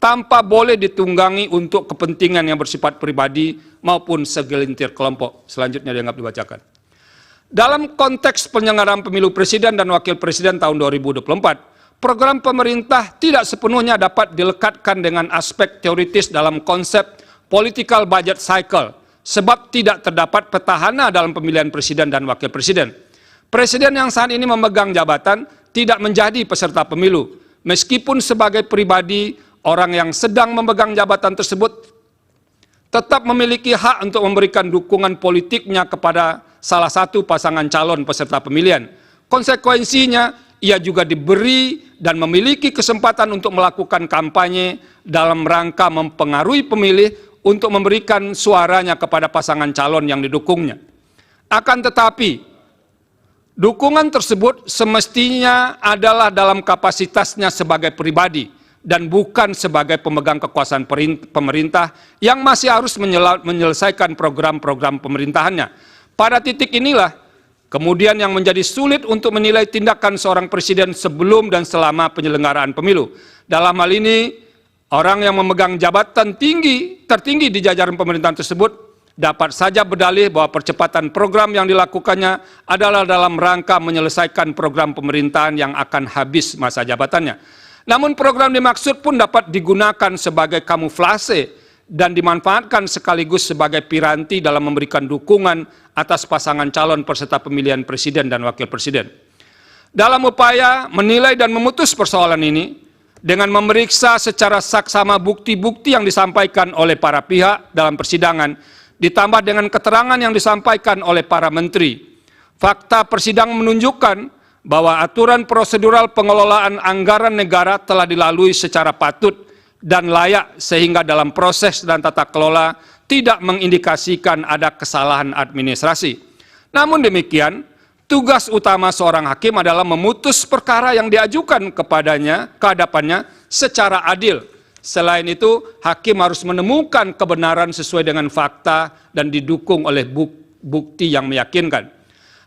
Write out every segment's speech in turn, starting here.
tanpa boleh ditunggangi untuk kepentingan yang bersifat pribadi maupun segelintir kelompok. Selanjutnya dianggap dibacakan. Dalam konteks penyelenggaraan pemilu presiden dan wakil presiden tahun 2024, program pemerintah tidak sepenuhnya dapat dilekatkan dengan aspek teoritis dalam konsep political budget cycle, sebab tidak terdapat petahana dalam pemilihan presiden dan wakil presiden. Presiden yang saat ini memegang jabatan tidak menjadi peserta pemilu, meskipun sebagai pribadi orang yang sedang memegang jabatan tersebut tetap memiliki hak untuk memberikan dukungan politiknya kepada salah satu pasangan calon peserta pemilihan. Konsekuensinya, ia juga diberi dan memiliki kesempatan untuk melakukan kampanye dalam rangka mempengaruhi pemilih untuk memberikan suaranya kepada pasangan calon yang didukungnya. Akan tetapi, dukungan tersebut semestinya adalah dalam kapasitasnya sebagai pribadi dan bukan sebagai pemegang kekuasaan pemerintah yang masih harus menyelesaikan program-program pemerintahannya. Pada titik inilah kemudian yang menjadi sulit untuk menilai tindakan seorang presiden sebelum dan selama penyelenggaraan pemilu. Dalam hal ini, orang yang memegang jabatan tertinggi di jajaran pemerintahan tersebut dapat saja berdalih bahwa percepatan program yang dilakukannya adalah dalam rangka menyelesaikan program pemerintahan yang akan habis masa jabatannya. Namun program dimaksud pun dapat digunakan sebagai kamuflase dan dimanfaatkan sekaligus sebagai piranti dalam memberikan dukungan atas pasangan calon peserta pemilihan presiden dan wakil presiden. Dalam upaya menilai dan memutus persoalan ini, dengan memeriksa secara saksama bukti-bukti yang disampaikan oleh para pihak dalam persidangan, ditambah dengan keterangan yang disampaikan oleh para menteri, fakta persidangan menunjukkan bahwa aturan prosedural pengelolaan anggaran negara telah dilalui secara patut dan layak sehingga dalam proses dan tata kelola tidak mengindikasikan ada kesalahan administrasi. Namun demikian, tugas utama seorang hakim adalah memutus perkara yang diajukan kepadanya, ke hadapannya secara adil. Selain itu, hakim harus menemukan kebenaran sesuai dengan fakta dan didukung oleh bukti yang meyakinkan.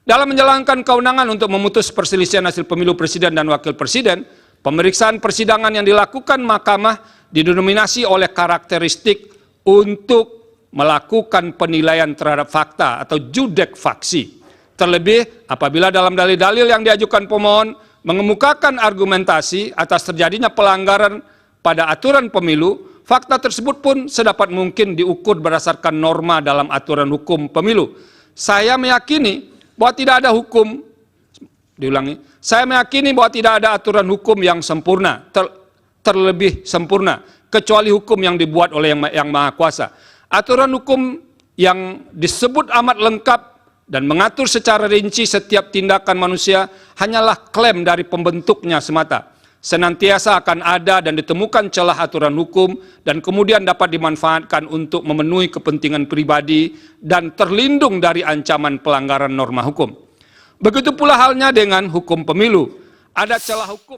Dalam menjalankan kewenangan untuk memutus perselisihan hasil pemilu presiden dan wakil presiden, pemeriksaan persidangan yang dilakukan mahkamah didominasi oleh karakteristik untuk melakukan penilaian terhadap fakta atau judek faksi. Terlebih apabila dalam dalil-dalil yang diajukan pemohon mengemukakan argumentasi atas terjadinya pelanggaran pada aturan pemilu, fakta tersebut pun sedapat mungkin diukur berdasarkan norma dalam aturan hukum pemilu. Saya meyakini bahwa tidak ada hukum, saya meyakini bahwa tidak ada aturan hukum yang sempurna, terlebih sempurna, kecuali hukum yang dibuat oleh yang Maha Kuasa. Aturan hukum yang disebut amat lengkap dan mengatur secara rinci setiap tindakan manusia hanyalah klaim dari pembentuknya semata. Senantiasa akan ada dan ditemukan celah aturan hukum dan kemudian dapat dimanfaatkan untuk memenuhi kepentingan pribadi dan terlindung dari ancaman pelanggaran norma hukum. Begitu pula halnya dengan hukum pemilu. Ada celah hukum